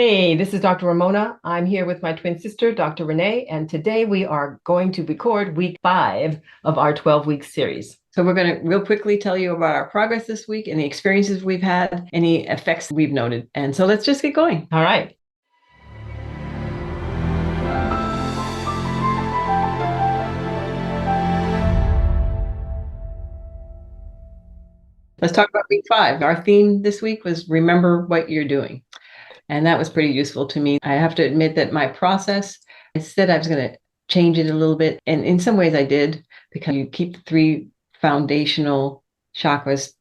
Hey, this is Dr. Ramona. I'm here with my twin sister, Dr. Renee, and today we are going to record week 5 of our 12-week series. So we're going to real quickly tell you about our progress this week and the experiences we've had, any effects we've noted. And so let's just get going. All right. Let's talk about week 5. Our theme this week was remember what you're doing. And that was pretty useful to me. I have to admit that my process, I said I was going to change it a little bit. And in some ways I did, because you keep the 3 foundational chakras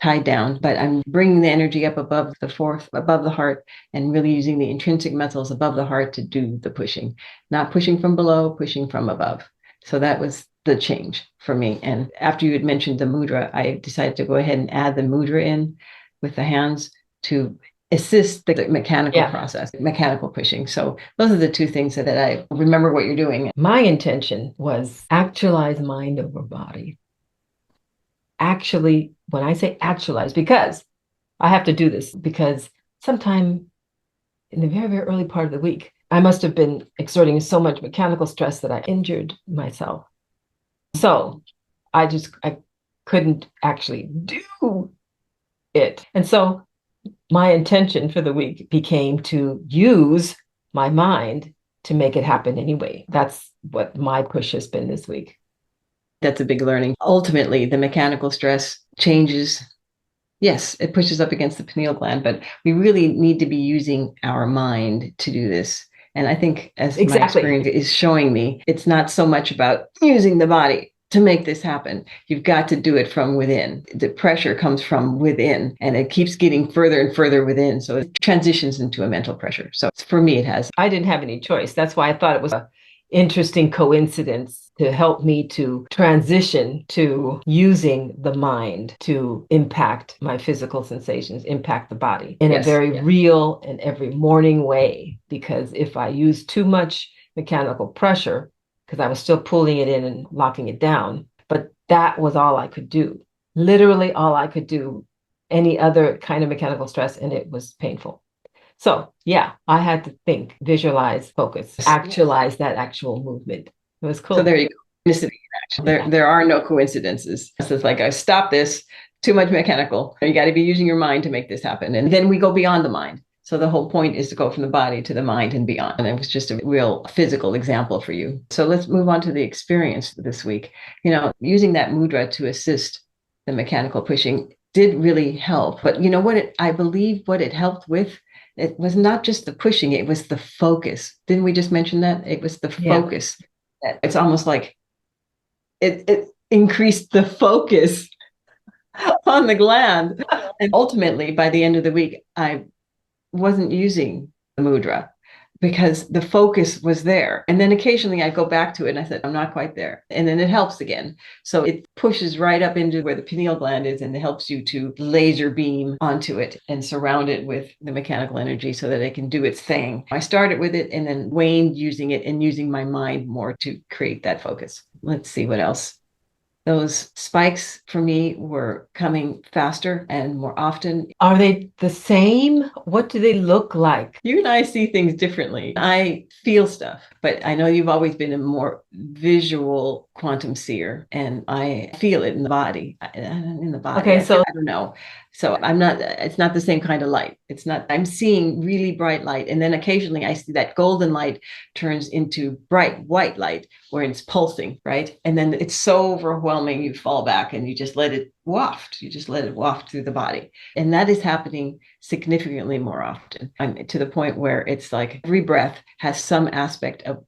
tied down, but I'm bringing the energy up above the 4th, above the heart, and really using the intrinsic muscles above the heart to do the pushing, not pushing from below, pushing from above. So that was the change for me. And after you had mentioned the mudra, I decided to go ahead and add the mudra in with the hands to assist the mechanical process, mechanical pushing. So those are the 2 things that I remember what you're doing. My intention was actualize mind over body. Actually, when I say actualize, because I have to do this, because sometime in the very, very early part of the week, I must have been exerting so much mechanical stress that I injured myself. So I couldn't actually do it. And so my intention for the week became to use my mind to make it happen anyway. That's what my push has been this week. That's a big learning. Ultimately, the mechanical stress changes. Yes, it pushes up against the pineal gland, but we really need to be using our mind to do this. And I think, as my experience is showing me, it's not so much about using the body to make this happen. You've got to do it from within. The pressure comes from within, and it keeps getting further and further within. So it transitions into a mental pressure. So for me, it has. I didn't have any choice. That's why I thought it was an interesting coincidence to help me to transition to using the mind to impact my physical sensations, impact the body in a very real and every morning way. Because if I use too much mechanical pressure, because I was still pulling it in and locking it down, but that was all I could do. Literally all I could do. Any other kind of mechanical stress, and it was painful. So yeah, I had to think, visualize, focus, actualize that actual movement. It was cool. So there you go. There are no coincidences. It's like, I stop this, too much mechanical. You got to be using your mind to make this happen. And then we go beyond the mind. So the whole point is to go from the body to the mind and beyond. And it was just a real physical example for you. So let's move on to the experience this week. Using that mudra to assist the mechanical pushing did really help. But you know what? I believe what it helped with, it was not just the pushing, it was the focus. Didn't we just mention that? It was the focus. It's almost like it increased the focus on the gland. And ultimately, by the end of the week, I wasn't using the mudra because the focus was there. And then occasionally I go back to it and I said, I'm not quite there. And then it helps again. So it pushes right up into where the pineal gland is, and it helps you to laser beam onto it and surround it with the mechanical energy so that it can do its thing. I started with it and then waned using it and using my mind more to create that focus. Let's see what else. Those spikes for me were coming faster and more often. Are they the same? What do they look like? You and I see things differently. I feel stuff, but I know you've always been a more visual quantum seer, and I feel it in the body. Okay, so I don't know. So it's not the same kind of light. I'm seeing really bright light. And then occasionally I see that golden light turns into bright white light where it's pulsing, right? And then it's so overwhelming, you fall back and you just let it waft. You just let it waft through the body. And that is happening significantly more often. I'm to the point where it's like every breath has some aspect of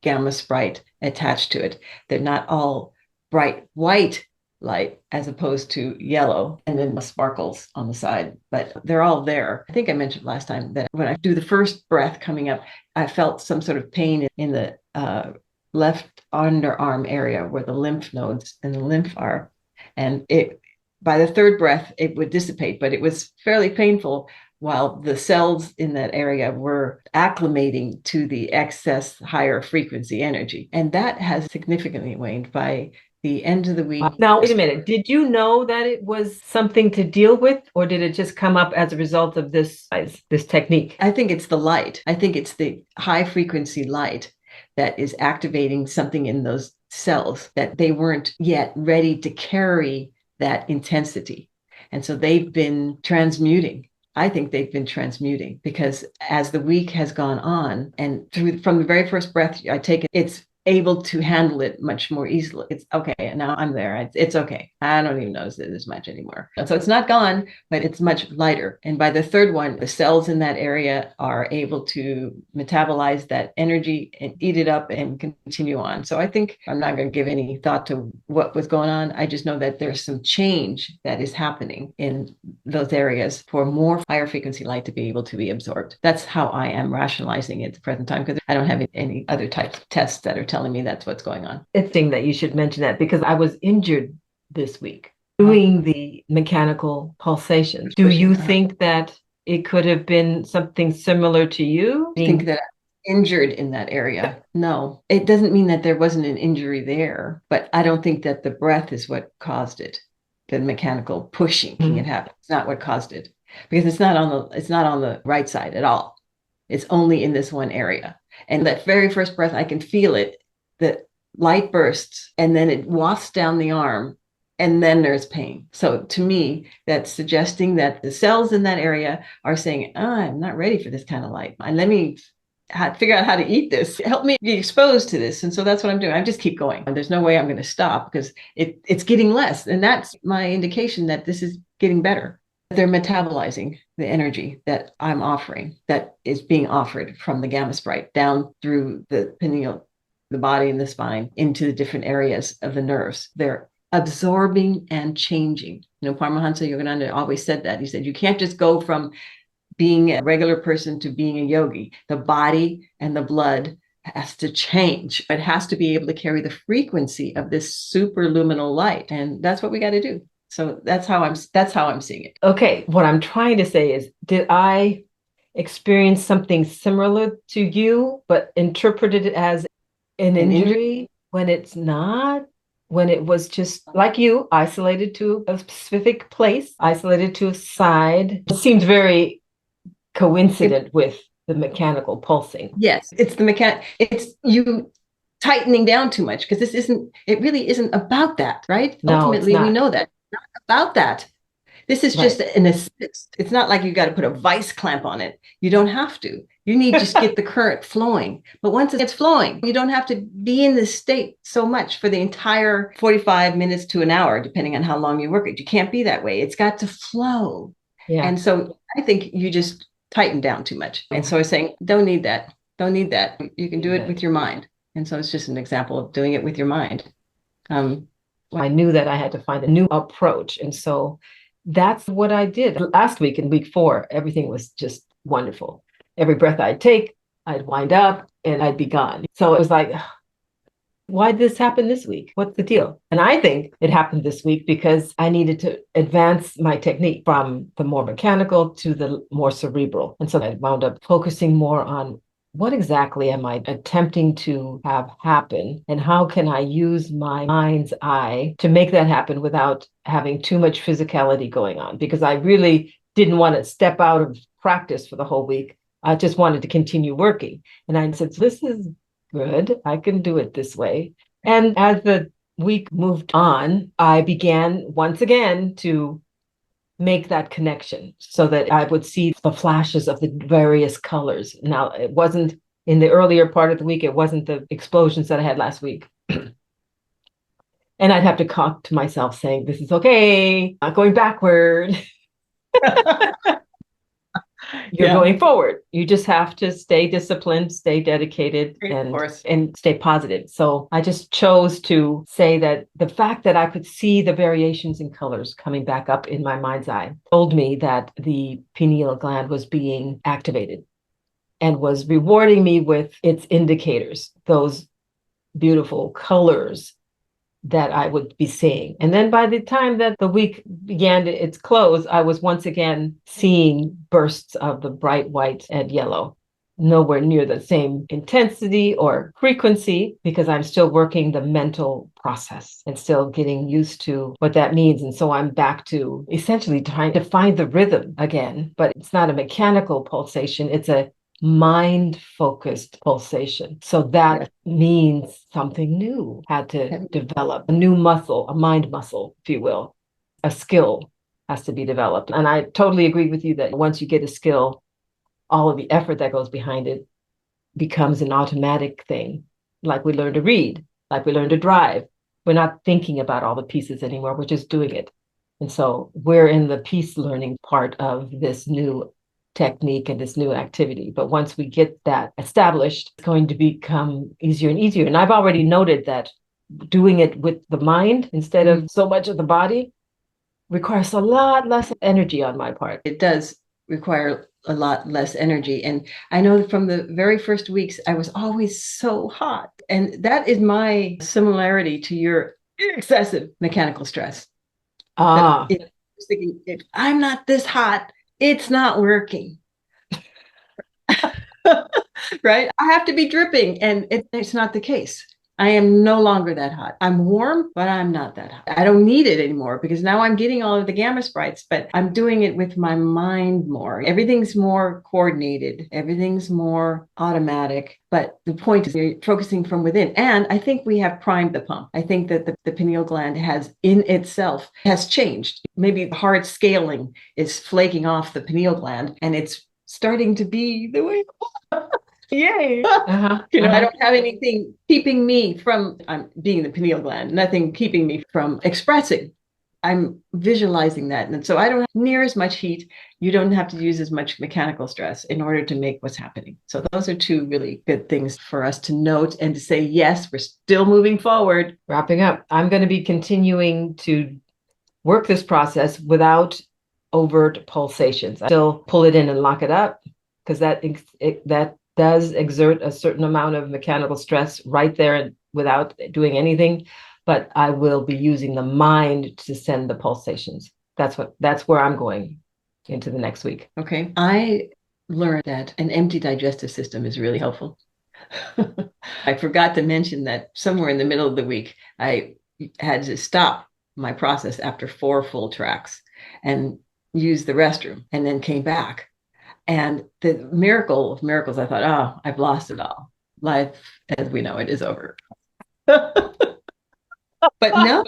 gamma sprite attached to it. They're not all bright white light as opposed to yellow and then the sparkles on the side, but they're all there. I think I mentioned last time that when I do the first breath coming up, I felt some sort of pain in the left underarm area where the lymph nodes and the lymph are. And by the 3rd breath, it would dissipate, but it was fairly painful while the cells in that area were acclimating to the excess higher frequency energy. And that has significantly waned by the end of the week. Now, wait a minute. Did you know that it was something to deal with, or did it just come up as a result of this technique? I think it's the light. I think it's the high frequency light that is activating something in those cells that they weren't yet ready to carry that intensity. And so they've been transmuting. I think they've been transmuting because as the week has gone on and from the very first breath I take it, it's able to handle it much more easily. It's okay. Now I'm there. It's okay. I don't even notice it as much anymore. And so it's not gone, but it's much lighter. And by the third one, the cells in that area are able to metabolize that energy and eat it up and continue on. So I think I'm not going to give any thought to what was going on. I just know that there's some change that is happening in those areas for more higher frequency light to be able to be absorbed. That's how I am rationalizing it at the present time because I don't have any other types of tests that are telling me that's what's going on. It's interesting that you should mention that because I was injured this week doing the mechanical pulsations. Do you think that it could have been something similar to you? I think that I'm injured in that area. No, it doesn't mean that there wasn't an injury there, but I don't think that the breath is what caused it. The mechanical pushing it happened. It's not what caused it because it's not on the right side at all. It's only in this one area. And that very first breath, I can feel it. The light bursts and then it wafts down the arm and then there's pain. So to me, that's suggesting that the cells in that area are saying, I'm not ready for this kind of light. And let me figure out how to eat this. Help me be exposed to this. And so that's what I'm doing. I just keep going. And there's no way I'm going to stop because it's getting less. And that's my indication that this is getting better. They're metabolizing the energy that I'm offering, that is being offered from the gamma sprite down through the pineal, the body and the spine into the different areas of the nerves. They're absorbing and changing. Paramahansa Yogananda always said that. He said, you can't just go from being a regular person to being a yogi. The body and the blood has to change. It has to be able to carry the frequency of this superluminal light. And that's what we got to do. So that's how I'm seeing it. Okay. What I'm trying to say is, did I experience something similar to you, but interpreted it as an injury when it's not? When it was just like you, isolated to a specific place, isolated to a side. It seems very coincident with the mechanical pulsing. Yes, it's you tightening down too much because it really isn't about that, right? No, ultimately we know that. It's not about that. This is just an assist. It's not like you got to put a vice clamp on it. You don't have to. You need to just get the current flowing. But once it's flowing, you don't have to be in this state so much for the entire 45 minutes to an hour, depending on how long you work it. You can't be that way. It's got to flow. Yeah. And so I think you just tighten down too much. And so I'm saying, don't need that. Don't need that. You can do it with your mind. And so it's just an example of doing it with your mind. I knew that I had to find a new approach. And so that's what I did. Last week in week 4, everything was just wonderful. Every breath I'd take, I'd wind up and I'd be gone. So it was like, why did this happen this week? What's the deal? And I think it happened this week because I needed to advance my technique from the more mechanical to the more cerebral. And so I wound up focusing more on what exactly am I attempting to have happen, and how can I use my mind's eye to make that happen without having too much physicality going on? Because I really didn't want to step out of practice for the whole week. I just wanted to continue working. And I said, this is good. I can do it this way. And as the week moved on, I began once again to make that connection so that I would see the flashes of the various colors. Now, it wasn't in the earlier part of the week, it wasn't the explosions that I had last week. And I'd have to talk to myself saying, this is okay, not going backward. You're going forward. You just have to stay disciplined, stay dedicated, and stay positive. So I just chose to say that the fact that I could see the variations in colors coming back up in my mind's eye told me that the pineal gland was being activated and was rewarding me with its indicators, those beautiful colors that I would be seeing. And then by the time that the week began its close, I was once again seeing bursts of the bright white and yellow. nowhere near the same intensity or frequency because I'm still working the mental process and still getting used to what that means. And so I'm back to essentially trying to find the rhythm again, but it's not a mechanical pulsation, it's a mind focused pulsation. So that means something new had to develop, a new muscle, a mind muscle, if you will, a skill has to be developed. And I totally agree with you that once you get a skill, all of the effort that goes behind it becomes an automatic thing. Like we learn to read, like we learn to drive. We're not thinking about all the pieces anymore. We're just doing it. And so we're in the piece learning part of this new technique and this new activity. But once we get that established, it's going to become easier and easier. And I've already noted that doing it with the mind instead of so much of the body requires a lot less energy on my part. It does require a lot less energy. And I know that from the very first weeks, I was always so hot. And that is my similarity to your excessive mechanical stress. Ah. I was thinking, if I'm not this hot, it's not working. Right? I have to be dripping. And it's not the case. I am no longer that hot. I'm warm, but I'm not that hot. I don't need it anymore because now I'm getting all of the gamma sprites, but I'm doing it with my mind more. Everything's more coordinated. Everything's more automatic. But the point is you're focusing from within. And I think we have primed the pump. I think that the pineal gland has in itself has changed. Maybe hard scaling is flaking off the pineal gland and it's starting to be the way yay. I don't have anything keeping me from I'm being the pineal gland, nothing keeping me from expressing. I'm visualizing that. And so I don't have near as much heat. You don't have to use as much mechanical stress in order to make what's happening. So those are two really good things for us to note and to say, yes, we're still moving forward. Wrapping up, I'm going to be continuing to work this process without overt pulsations. I still pull it in and lock it up because that does exert a certain amount of mechanical stress right there and without doing anything, but I will be using the mind to send the pulsations. That's where I'm going into the next week. Okay. I learned that an empty digestive system is really helpful. I forgot to mention that somewhere in the middle of the week, I had to stop my process after 4 full tracks and use the restroom and then came back. And the miracle of miracles, I thought, oh, I've lost it all. Life as we know it is over. But no,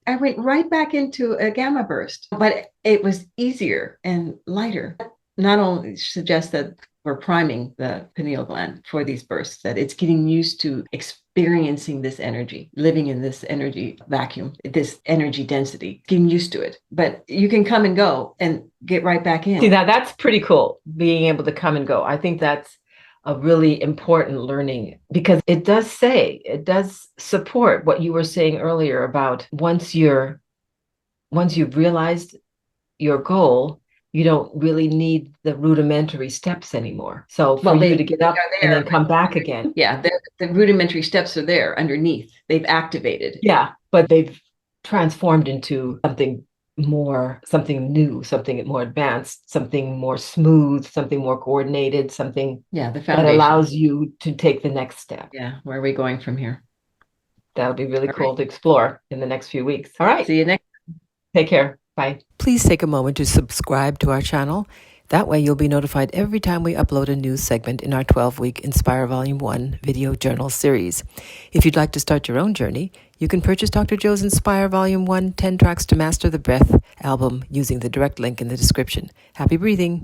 I went right back into a gamma burst, but it was easier and lighter. Not only suggests that we're priming the pineal gland for these bursts, that it's getting used to experiencing this energy, living in this energy vacuum, this energy density, getting used to it. But you can come and go and get right back in. See, now that's pretty cool, being able to come and go. I think that's a really important learning because it does support what you were saying earlier about once you've realized your goal, you don't really need the rudimentary steps anymore. So for you to get up and then come back again. Yeah, the rudimentary steps are there underneath. They've activated. Yeah, but they've transformed into something new, something more advanced, something more smooth, something more coordinated, something the that allows you to take the next step. Yeah, where are we going from here? That'll be really cool to explore in the next few weeks. All right. See you next. Take care. Bye. Please take a moment to subscribe to our channel. That way you'll be notified every time we upload a new segment in our 12-week Inspire Volume 1 video journal series. If you'd like to start your own journey, you can purchase Dr. Joe's Inspire Volume 1 10 Tracks to Master the Breath album using the direct link in the description. Happy breathing!